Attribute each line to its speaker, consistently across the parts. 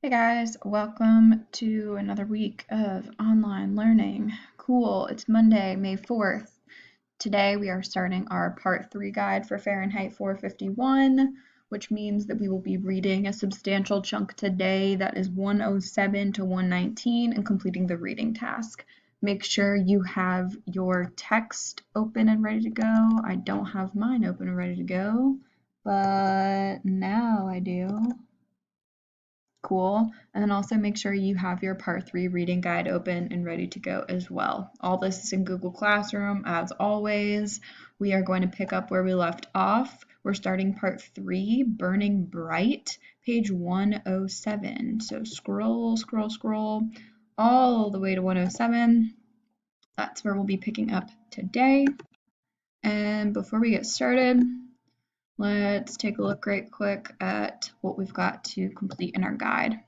Speaker 1: Hey guys, welcome to another week of online learning. Cool, it's Monday, May 4th. Today we are starting our part 3 guide for Fahrenheit 451, which means that we will be reading a substantial chunk today that is 107 to 119 and completing the reading task. Make sure you have your text open and ready to go. I don't have mine open and ready to go, but now I do. Cool. And then also make sure you have your part 3 reading guide open and ready to go as well. All this is in Google Classroom as always. We are going to pick up where we left off. We're starting part 3, Burning Bright, page 107. So scroll all the way to 107. That's where we'll be picking up today. And before we get started, let's take a look right quick at what we've got to complete in our guide.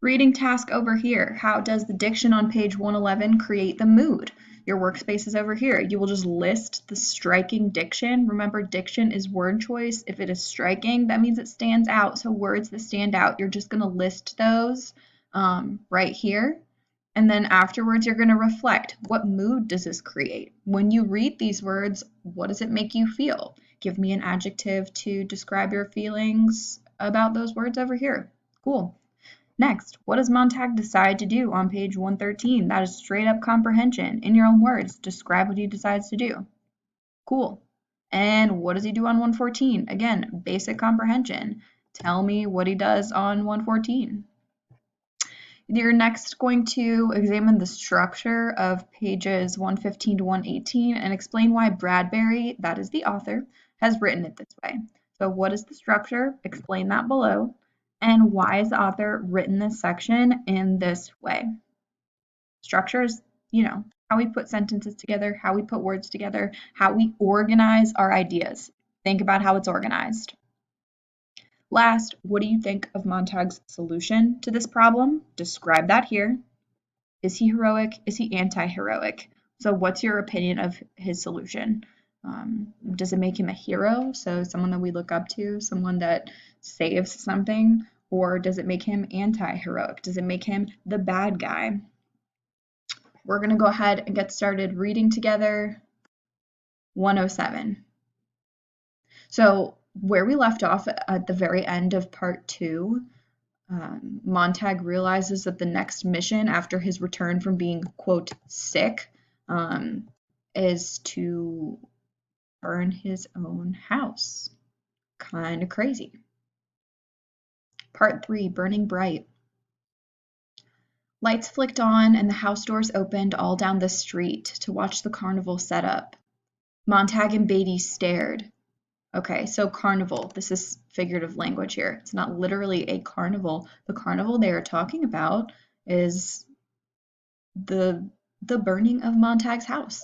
Speaker 1: Reading task over here. How does the diction on page 111 create the mood? Your workspace is over here. You will just list the striking diction. Remember, diction is word choice. If it is striking, that means it stands out. So words that stand out, you're just going to list those right here. And then afterwards, you're going to reflect. What mood does this create? When you read these words, what does it make you feel? Give me an adjective to describe your feelings about those words over here. Cool. Next, what does Montag decide to do on page 113? That is straight up comprehension. In your own words, describe what he decides to do. Cool. And what does he do on 114? Again, basic comprehension. Tell me what he does on 114. You're next going to examine the structure of pages 115 to 118 and explain why Bradbury, that is the author, has written it this way. So what is the structure? Explain that below. And why has the author written this section in this way? Structure is, how we put sentences together, how we put words together, how we organize our ideas. Think about how it's organized. Last, what do you think of Montag's solution to this problem? Describe that here. Is he heroic? Is he anti-heroic? So what's your opinion of his solution? Does it make him a hero? So someone that we look up to, someone that saves something? Or does it make him anti-heroic? Does it make him the bad guy? We're going to go ahead and get started reading together 107. So where we left off at the very end of part 2, Montag realizes that the next mission after his return from being, quote, sick, is to burn his own house. Kind of crazy. Part 3, Burning Bright. Lights flicked on and the house doors opened all down the street to watch the carnival set up. Montag and Beatty stared. Okay, so carnival, this is figurative language here. It's not literally a carnival. The carnival they are talking about is the burning of Montag's house.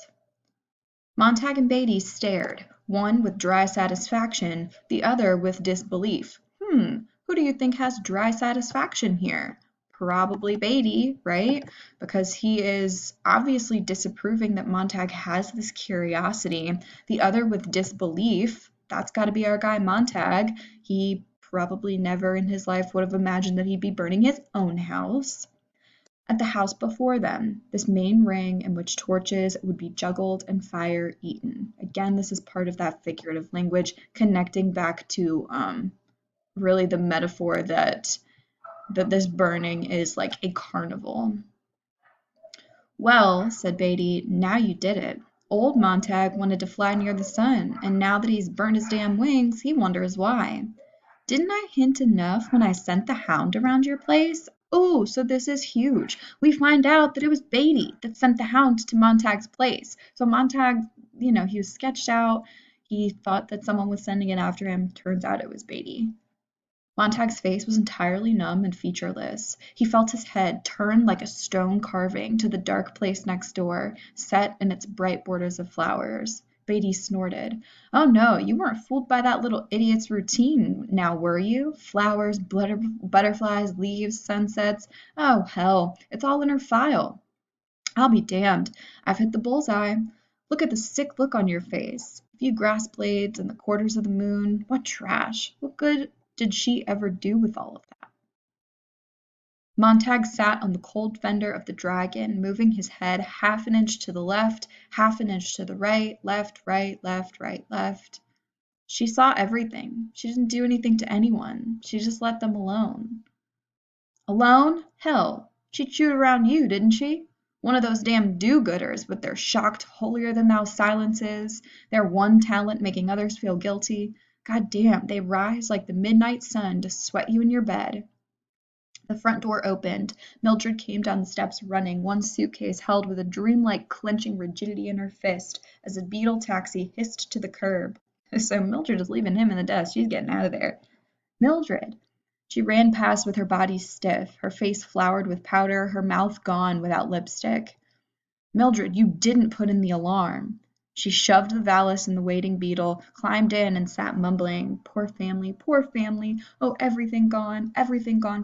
Speaker 1: Montag and Beatty stared, one with dry satisfaction, the other with disbelief. Who do you think has dry satisfaction here? Probably Beatty, right? Because he is obviously disapproving that Montag has this curiosity. The other with disbelief, that's got to be our guy Montag. He probably never in his life would have imagined that he'd be burning his own house. At the house before them, this main ring in which torches would be juggled and fire eaten. Again, this is part of that figurative language, connecting back to really the metaphor that this burning is like a carnival. Well, said Beatty, now you did it. Old Montag wanted to fly near the sun, and now that he's burned his damn wings, he wonders why. Didn't I hint enough when I sent the hound around your place? Oh, so this is huge. We find out that it was Beatty that sent the hound to Montag's place. So Montag, he was sketched out. He thought that someone was sending it after him. Turns out it was Beatty. Montag's face was entirely numb and featureless. He felt his head turn like a stone carving to the dark place next door, set in its bright borders of flowers. Beatty snorted. Oh no, you weren't fooled by that little idiot's routine now, were you? Flowers, butterflies, leaves, sunsets. Oh hell, it's all in her file. I'll be damned. I've hit the bullseye. Look at the sick look on your face. A few grass blades and the quarters of the moon. What trash. What good did she ever do with all of that? Montag sat on the cold fender of the Dragon, moving his head half an inch to the left, half an inch to the right, left, right, left. She saw everything. She didn't do anything to anyone. She just let them alone. Alone? Hell, she chewed around you, didn't she? One of those damn do-gooders with their shocked, holier-than-thou silences, their one talent making others feel guilty. God damn, they rise like the midnight sun to sweat you in your bed. The front door opened. Mildred came down the steps running, one suitcase held with a dreamlike clenching rigidity in her fist as a beetle taxi hissed to the curb. So Mildred is leaving him in the dust. She's getting out of there. Mildred! She ran past with her body stiff, her face floured with powder, her mouth gone without lipstick. Mildred, you didn't put in the alarm. She shoved the valise in the waiting beetle, climbed in, and sat mumbling, poor family, oh, everything gone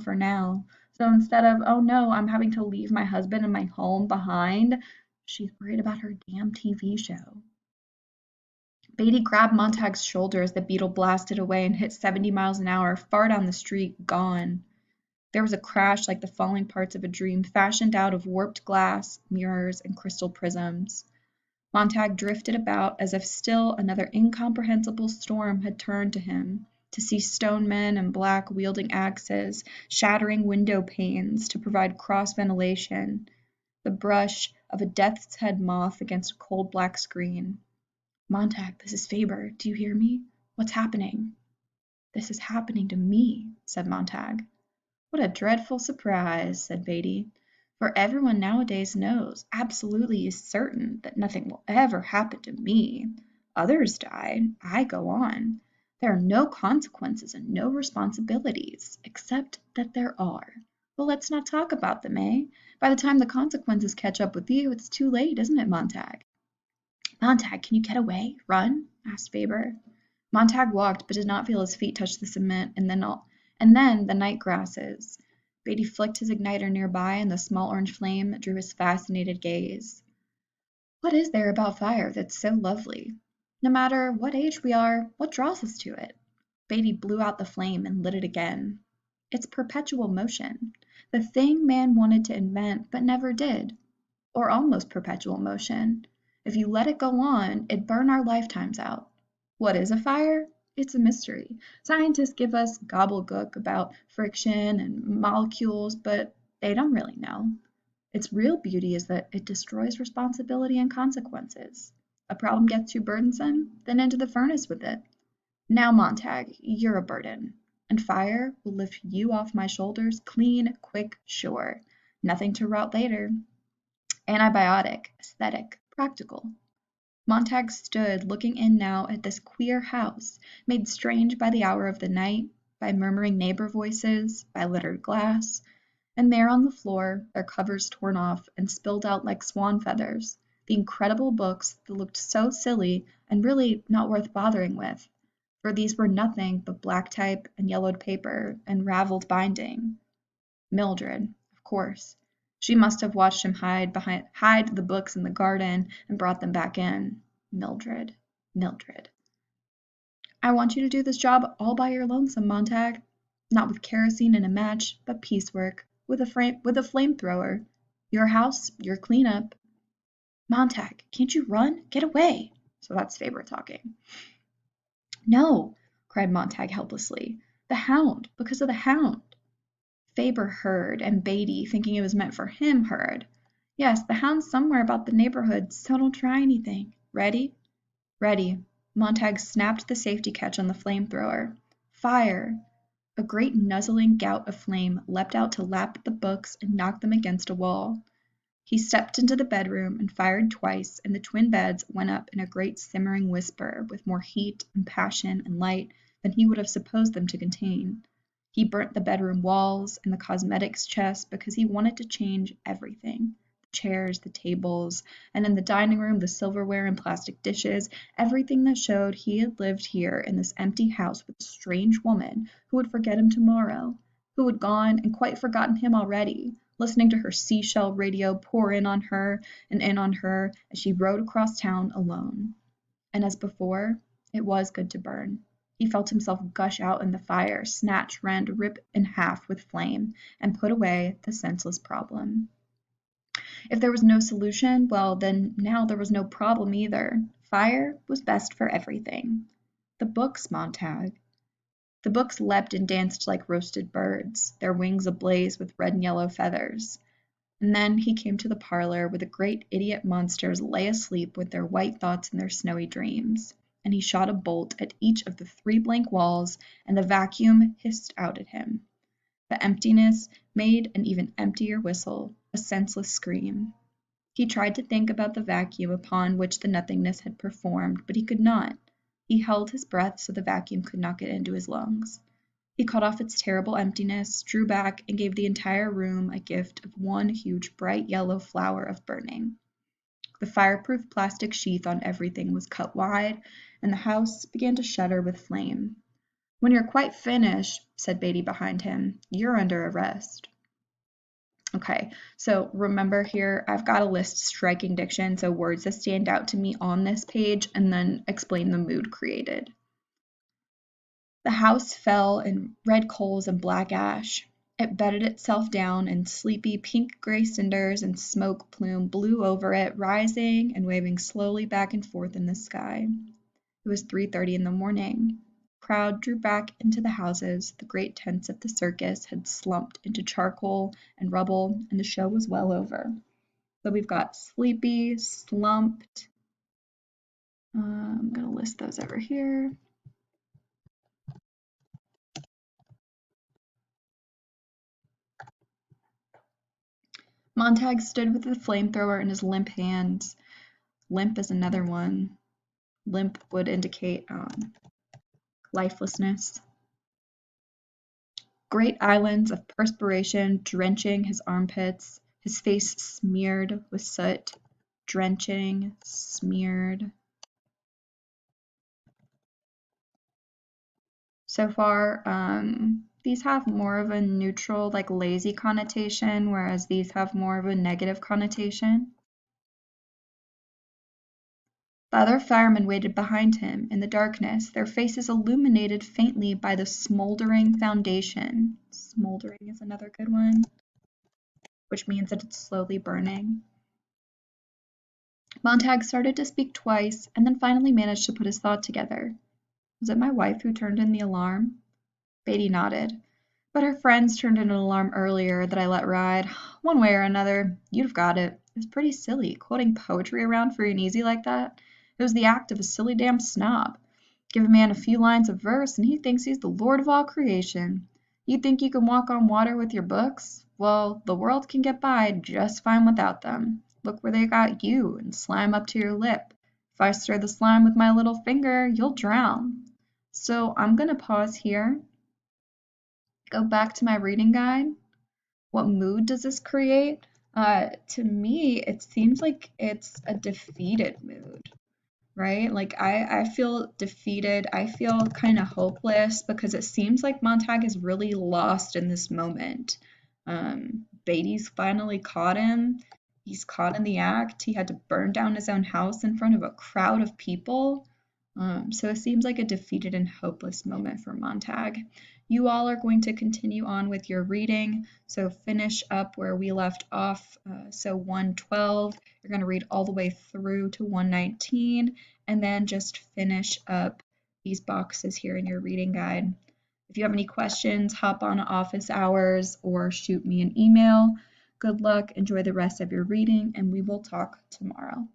Speaker 1: for now. So instead of, oh no, I'm having to leave my husband and my home behind, she's worried about her damn TV show. Beatty grabbed Montag's shoulder as the beetle blasted away and hit 70 miles an hour, far down the street, gone. There was a crash like the falling parts of a dream fashioned out of warped glass, mirrors, and crystal prisms. Montag drifted about as if still another incomprehensible storm had turned to him, to see stone men in black wielding axes, shattering window panes to provide cross ventilation, the brush of a death's head moth against a cold black screen. Montag, this is Faber. Do you hear me? What's happening? This is happening to me, said Montag. What a dreadful surprise, said Beatty. For everyone nowadays knows, absolutely is certain, that nothing will ever happen to me. Others die. I go on. There are no consequences and no responsibilities, except that there are. Well, let's not talk about them, eh? By the time the consequences catch up with you, it's too late, isn't it, Montag? Montag, can you get away? Run? Asked Faber. Montag walked, but did not feel his feet touch the cement, and then the night grasses. Beatty flicked his igniter nearby, and the small orange flame drew his fascinated gaze. What is there about fire that's so lovely? No matter what age we are, what draws us to it? Beatty blew out the flame and lit it again. It's perpetual motion, the thing man wanted to invent but never did, or almost perpetual motion. If you let it go on, it'd burn our lifetimes out. What is a fire? It's a mystery. Scientists give us gobbledygook about friction and molecules, but they don't really know. Its real beauty is that it destroys responsibility and consequences. A problem gets too burdensome, then into the furnace with it. Now, Montag, you're a burden, and fire will lift you off my shoulders clean, quick, sure. Nothing to rot later. Antibiotic, aesthetic, practical. Montag stood looking in now at this queer house, made strange by the hour of the night, by murmuring neighbor voices, by littered glass, and there on the floor, their covers torn off and spilled out like swan feathers, the incredible books that looked so silly and really not worth bothering with, for these were nothing but black type and yellowed paper and raveled binding. Mildred, of course. She must have watched him hide the books in the garden and brought them back in. Mildred. I want you to do this job all by your lonesome, Montag. Not with kerosene and a match, but piecework, with a flamethrower. Your house, your cleanup. Montag, can't you run? Get away. So that's Faber talking. No, cried Montag helplessly. The hound, because of the hound. Faber heard, and Beatty, thinking it was meant for him, heard. Yes, the hound's somewhere about the neighborhood, so don't try anything. Ready? Ready. Montag snapped the safety catch on the flamethrower. Fire! A great nuzzling gout of flame leapt out to lap at the books and knock them against a wall. He stepped into the bedroom and fired twice, and the twin beds went up in a great simmering whisper with more heat and passion and light than he would have supposed them to contain. He burnt the bedroom walls and the cosmetics chest because he wanted to change everything. The chairs, the tables, and in the dining room the silverware and plastic dishes, everything that showed he had lived here in this empty house with a strange woman who would forget him tomorrow, who had gone and quite forgotten him already, listening to her seashell radio pour in on her as she rode across town alone. And as before, it was good to burn. He felt himself gush out in the fire, snatch, rend, rip in half with flame, and put away the senseless problem. If there was no solution, well, then now there was no problem either. Fire was best for everything. The books, Montag. The books leapt and danced like roasted birds, their wings ablaze with red and yellow feathers. And then he came to the parlor where the great idiot monsters lay asleep with their white thoughts and their snowy dreams, and he shot a bolt at each of the 3 blank walls, and the vacuum hissed out at him. The emptiness made an even emptier whistle, a senseless scream. He tried to think about the vacuum upon which the nothingness had performed, but he could not. He held his breath so the vacuum could not get into his lungs. He cut off its terrible emptiness, drew back, and gave the entire room a gift of one huge bright yellow flower of burning. The fireproof plastic sheath on everything was cut wide, and the house began to shudder with flame. "When you're quite finished," said Beatty behind him, "you're under arrest." Okay, so remember here, I've got a list striking diction, so words that stand out to me on this page, and then explain the mood created. The house fell in red coals and black ash. It bedded itself down, and sleepy pink-gray cinders and smoke plume blew over it, rising and waving slowly back and forth in the sky. It was 3:30 in the morning. The crowd drew back into the houses. The great tents of the circus had slumped into charcoal and rubble, and the show was well over. So we've got sleepy, slumped. I'm going to list those over here. Montag stood with the flamethrower in his limp hands. Limp is another one. Limp would indicate lifelessness. Great islands of perspiration drenching his armpits, his face smeared with soot, drenching, smeared. So far, these have more of a neutral, like lazy connotation, whereas these have more of a negative connotation. The other firemen waited behind him in the darkness, their faces illuminated faintly by the smoldering foundation. Smoldering is another good one, which means that it's slowly burning. Montag started to speak twice, and then finally managed to put his thought together. Was it my wife who turned in the alarm? Beatty nodded. But her friends turned in an alarm earlier that I let ride. One way or another, you'd have got it. It was pretty silly, quoting poetry around free and easy like that. It was the act of a silly damn snob. Give a man a few lines of verse, and he thinks he's the lord of all creation. You think you can walk on water with your books? Well, the world can get by just fine without them. Look where they got you, and slime up to your lip. If I stir the slime with my little finger, you'll drown. So I'm going to pause here, go back to my reading guide. What mood does this create? To me, it seems like it's a defeated mood, right? Like I feel defeated. I feel kind of hopeless because it seems like Montag is really lost in this moment. Beatty's finally caught him. He's caught in the act. He had to burn down his own house in front of a crowd of people. So it seems like a defeated and hopeless moment for Montag. You all are going to continue on with your reading, so finish up where we left off. So 112, you're going to read all the way through to 119, and then just finish up these boxes here in your reading guide. If you have any questions, hop on office hours or shoot me an email. Good luck, enjoy the rest of your reading, and we will talk tomorrow.